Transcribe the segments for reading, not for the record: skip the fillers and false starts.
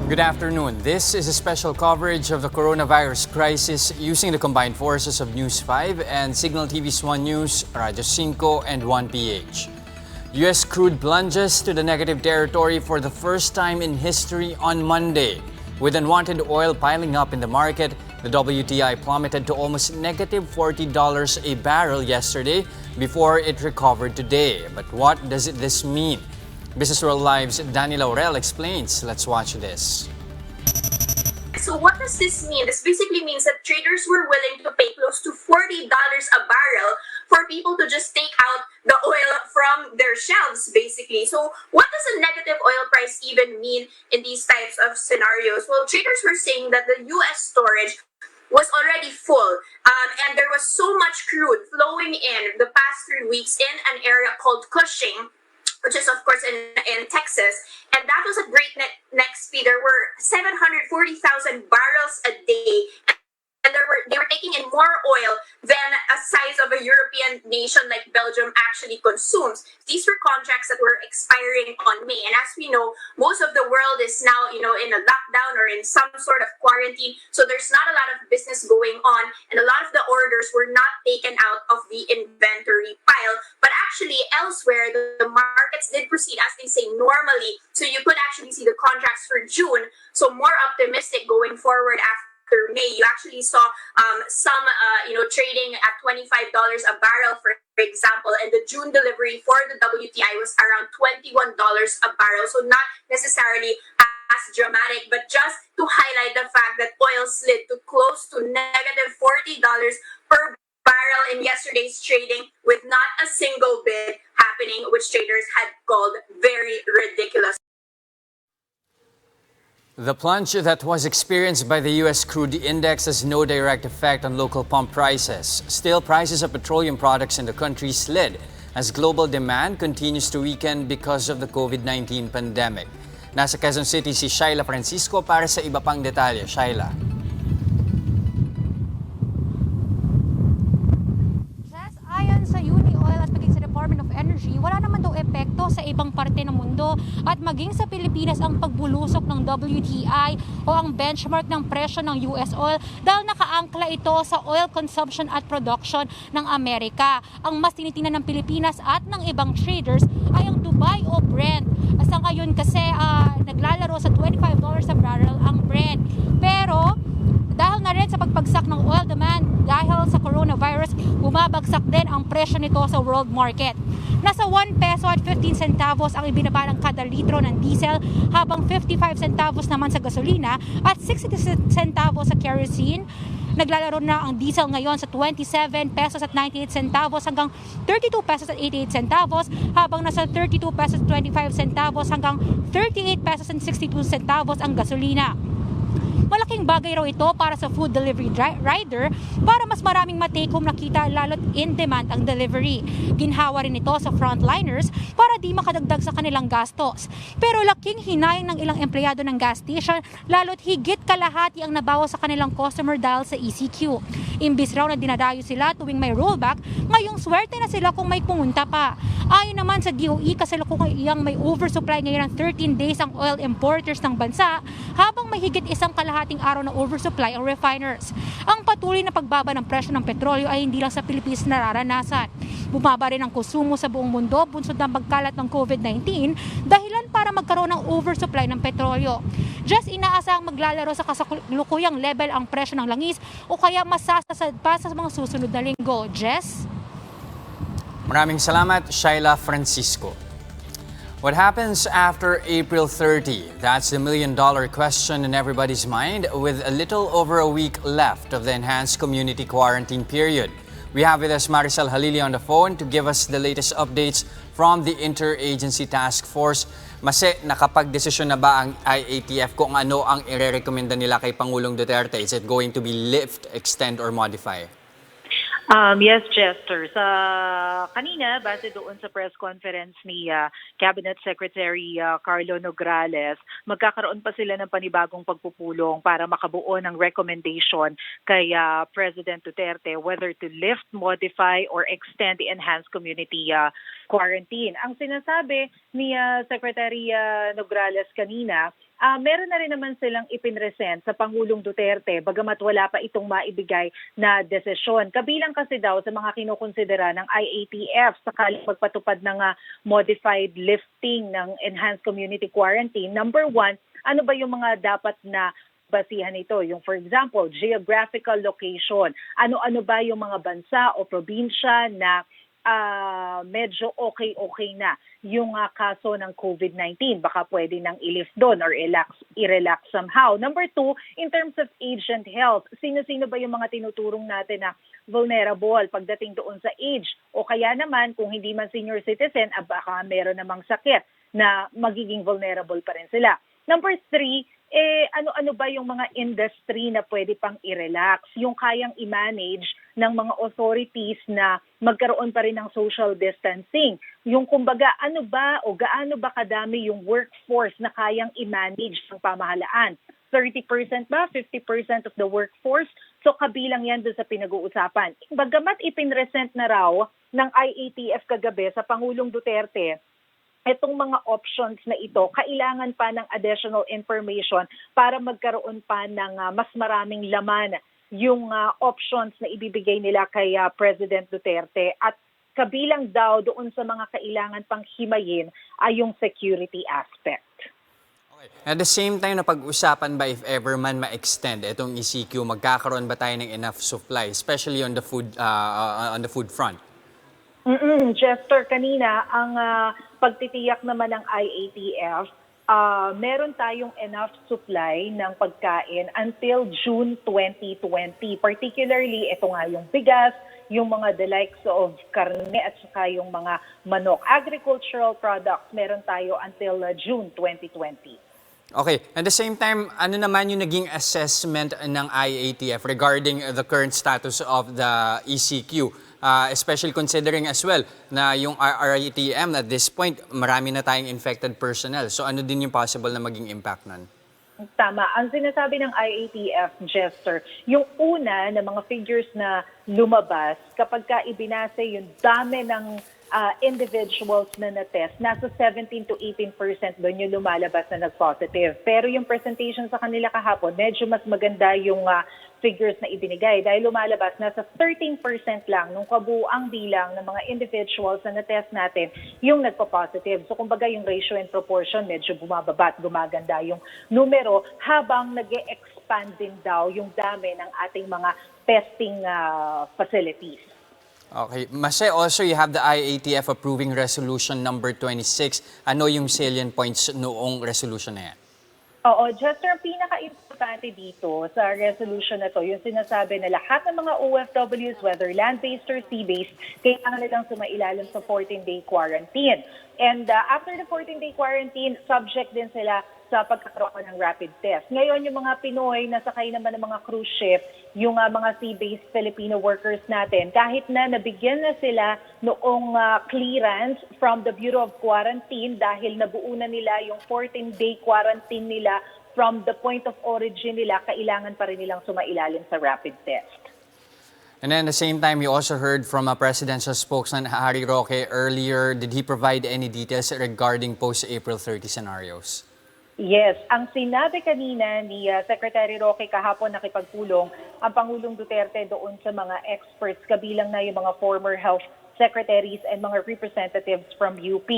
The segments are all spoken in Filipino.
Good afternoon. This is a special coverage of the coronavirus crisis using the combined forces of News 5 and Signal TV's 1 News, Radyo 5 and 1PH. U.S. crude plunges to the negative territory for the first time in history on Monday. With unwanted oil piling up in the market, the WTI plummeted to almost negative $40 a barrel yesterday before it recovered today. But what does this mean? Business World Live's Danny Laurel explains. Let's watch this. So what does this mean? This basically means that traders were willing to pay close to $40 a barrel for people to just take out the oil from their shelves, basically. So what does a negative oil price even mean in these types of scenarios? Well, traders were saying that the U.S. storage was already full, and there was so much crude flowing in the past 3 weeks in an area called Cushing, which is, of course, in Texas. And that was a breakneck speed. There were 740,000 barrels a day. And they were taking in more oil than a size of a European nation like Belgium actually consumes. These were contracts that were expiring on May. And as we know, most of the world is now, in a lockdown or in some sort of quarantine. So there's not a lot of business going on. And a lot of the orders were not taken out of the inventory pile. But actually, elsewhere, the markets did proceed, as they say, normally. So you could actually see the contracts for June. So more optimistic going forward after May. You actually saw some trading at $25 a barrel, for example, and the June delivery for the WTI was around $21 a barrel. So not necessarily as dramatic, but just to highlight the fact that oil slid to close to negative $40 per barrel in yesterday's trading, with not a single bid happening, which traders had called very ridiculous. The plunge that was experienced by the U.S. crude index has no direct effect on local pump prices. Still, prices of petroleum products in the country slid as global demand continues to weaken because of the COVID-19 pandemic. Nasa Quezon City si Shaila Francisco para sa iba pang detalye. Shaila. Ayon sa Uni Oil at maging sa Department of Energy, wala naman daw epekto sa ibang parte ng mundo at maging sa Pilipinas ang pagbulusok ng WTI o ang benchmark ng presyo ng US oil dahil nakaangkla ito sa oil consumption at production ng Amerika. Ang mas tinitingnan ng Pilipinas at ng ibang traders ay ang Dubai o Brent. Sa ngayon kasi naglalaro sa $25 a barrel ang Brent. Pero dahil na rin sa pagpagsak ng oil demand dahil sa coronavirus, bumabagsak din ang presyo nito sa world market. Nasa 1 peso at 15 centavos ang ibinaba ng kada litro ng diesel, habang 55 centavos naman sa gasolina at 60 centavos sa kerosene. Naglalaro na ang diesel ngayon sa 27 pesos at 98 centavos hanggang 32 pesos at 88 centavos, habang nasa 32 pesos at 25 centavos hanggang 38 pesos at 62 centavos ang gasolina. Malaking bagay raw ito para sa food delivery rider para mas maraming matake home na kita lalo't in demand ang delivery. Ginhawa rin ito sa frontliners para di makadagdag sa kanilang gastos. Pero laking hinayang ng ilang empleyado ng gas station lalo't higit kalahati ang nabawas sa kanilang customer dahil sa ECQ. Imbis raw na dinadayo sila tuwing may rollback, ngayong swerte na sila kung may pumunta pa. Ayon naman sa DOE, kasalukuyang may oversupply ngayon ng 13 days ang oil importers ng bansa, habang may higit isang kalahating araw na oversupply ang refiners. Ang patuloy na pagbaba ng presyo ng petrolyo ay hindi lang sa Pilipinas nararanasan. Bumaba rin ang konsumo sa buong mundo bunsod ng pagkalat ng COVID-19, dahilan para magkaroon ng oversupply ng petrolyo. Just inaasahang maglalaro sa kasalukuyang level ang presyo ng langis o kaya masasasad pa sa mga susunod na linggo. Jess? Maraming salamat, Shaila Francisco. What happens after April 30? That's the million-dollar question in everybody's mind with a little over a week left of the enhanced community quarantine period. We have with us Maricel Halili on the phone to give us the latest updates from the Interagency Task Force. Mase, nakapag-desisyon na ba ang IATF kung ano ang irerekomenda nila kay Pangulong Duterte? Is it going to be lift, extend, or modify? Yes, Chester. Kanina, base doon sa press conference ni Cabinet Secretary Carlo Nograles, magkakaroon pa sila ng panibagong pagpupulong para makabuo ng recommendation kay President Duterte whether to lift, modify, or extend the enhanced community quarantine. Ang sinasabi ni Secretary Nograles kanina meron na rin naman silang ipinresent sa Pangulong Duterte bagamat wala pa itong maibigay na desisyon. Kabilang kasi daw sa mga kinukonsidera ng IATF sakaling magpatupad ng modified lifting ng enhanced community quarantine. Number one, ano ba yung mga dapat na basihan ito? Yung for example, geographical location. Ano-ano ba yung mga bansa o probinsya na medyo okay na yung kaso ng COVID-19. Baka pwede nang i-lift doon or i-relax somehow. Number two, in terms of age and health, sino-sino ba yung mga tinuturong natin na vulnerable pagdating doon sa age? O kaya naman, kung hindi man senior citizen, baka meron namang sakit na magiging vulnerable pa rin sila. Number three, ano-ano ba yung mga industry na pwede pang i-relax, yung kayang i-manage ng mga authorities na magkaroon pa rin ng social distancing. Yung kumbaga, ano ba o gaano ba kadami yung workforce na kayang i-manage ng pamahalaan? 30% ba? 50% of the workforce? So kabilang yan doon sa pinag-uusapan. Bagamat ipinresent na raw ng IATF kagabi sa Pangulong Duterte, itong mga options na ito, kailangan pa ng additional information para magkaroon pa ng mas maraming laman yung options na ibibigay nila kay President Duterte. At kabilang daw doon sa mga kailangan pang himayin ay yung security aspect. Okay. At the same time, napag-usapan ba if ever man ma-extend itong ECQ, magkakaroon ba tayo ng enough supply, especially on the food front? Jester, kanina ang pagtitiyak naman ng IATF, meron tayong enough supply ng pagkain until June 2020. Particularly, ito nga yung bigas, yung mga the likes of karne at saka yung mga manok. Agricultural products, meron tayo until June 2020. Okay. At the same time, ano naman yung naging assessment ng IATF regarding the current status of the ECQ? Especially considering as well na yung RITM at this point, marami na tayong infected personnel. So ano din yung possible na maging impact nun? Tama. Ang sinasabi ng IATF, Jester, yung una na mga figures na lumabas, kapag ka ibinase yung dami ng individuals na na-test, nasa 17 to 18% doon yung lumalabas na nag-positive. Pero yung presentation sa kanila kahapon, medyo mas maganda yung figures na ibinigay dahil lumalabas nasa 13% lang nung kabuuang bilang ng mga individuals na na-test natin yung nagpa-positive. So kumbaga yung ratio and proportion medyo bumababa at gumaganda yung numero habang nag-e-expand din daw yung dami ng ating mga testing facilities. Okay. Mase, also you have the IATF approving resolution number 26. Ano yung salient points noong resolution na yan? Oo, Jester, ang pinaka-importante dito sa resolution na to, yung sinasabi na lahat ng mga OFWs, whether land-based or sea-based, kailangan nilang sumailalim sa 14-day quarantine. And after the 14-day quarantine, subject din sila sa pagkakaroon ng rapid test. Ngayon, yung mga Pinoy na sakay naman ng mga cruise ship, yung mga sea-based Filipino workers natin, kahit na nabigyan na sila noong clearance from the Bureau of Quarantine dahil nabuo na nila yung 14-day quarantine nila from the point of origin nila, kailangan pa rin nilang sumailalim sa rapid test. And then at the same time, you also heard from a presidential spokesman, Harry Roque, earlier. Did he provide any details regarding post-April 30 scenarios? Yes, ang sinabi kanina ni Secretary Roque kahapon nakipagpulong ang Pangulong Duterte doon sa mga experts, kabilang na yung mga former health secretaries and mga representatives from UP.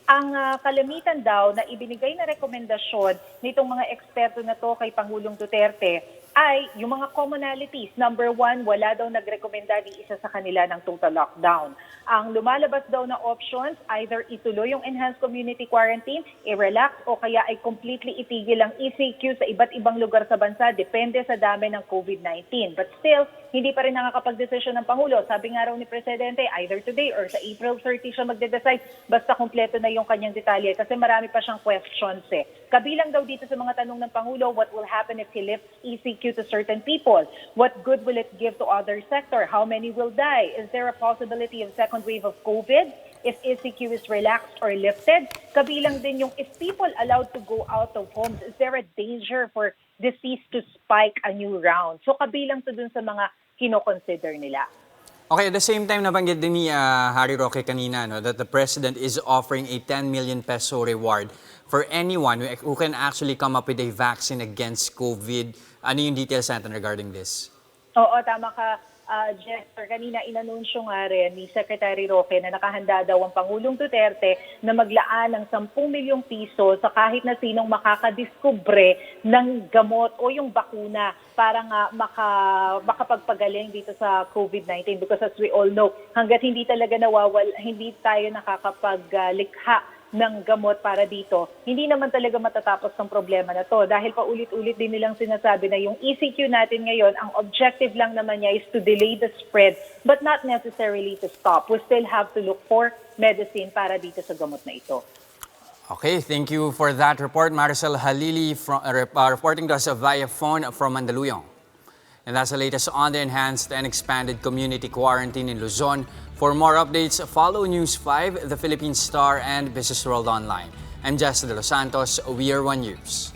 Ang kalamitan daw na ibinigay na rekomendasyon nitong mga eksperto na to kay Pangulong Duterte ay yung mga commonalities. Number one, wala daw nagrekomenda ni isa sa kanila ng total lockdown. Ang lumalabas daw na options, either ituloy yung enhanced community quarantine, i-relax o kaya ay completely itigil ang ECQ sa iba't ibang lugar sa bansa, depende sa dami ng COVID-19. But still, hindi pa rin nakakapag-desisyon ng Pangulo. Sabi nga raw ni Presidente, either today or sa April 30 siya magde-decide, basta kompleto na yung kanyang detalye kasi marami pa siyang questions eh. Kabilang daw dito sa mga tanong ng Pangulo, what will happen if he lifts ECQ to certain people? What good will it give to other sector? How many will die? Is there a possibility of second wave of COVID if ECQ is relaxed or lifted? Kabilang din yung if people allowed to go out of homes, is there a danger for disease to spike a new round? So kabilang to dun sa mga kino-consider nila. Okay, at the same time, nabanggit din ni Harry Roque kanina that the President is offering a 10 million peso reward for anyone who can actually come up with a vaccine against COVID. Ano yung details natin regarding this? Oo, tama ka, Jester. Kanina inanunsyo nga rin ni Secretary Roque na nakahanda daw ang Pangulong Duterte na maglaan ng 10 milyong piso sa kahit na sinong makakadiskubre ng gamot o yung bakuna para nga makapagpagaling dito sa COVID-19, because as we all know, hangga't hindi talaga hindi tayo nakakapaglikha ng gamot para dito, hindi naman talaga matatapos ng problema na to. Dahil paulit-ulit din nilang sinasabi na yung ECQ natin ngayon, ang objective lang naman niya is to delay the spread but not necessarily to stop. We still have to look for medicine para dito sa gamot na ito. Okay, thank you for that report. Maricel Halili reporting to us via phone from Mandaluyong. And that's the latest on the enhanced and expanded community quarantine in Luzon. For more updates, follow News 5, The Philippine Star, and Business World Online. I'm Jess De Los Santos. We are One News.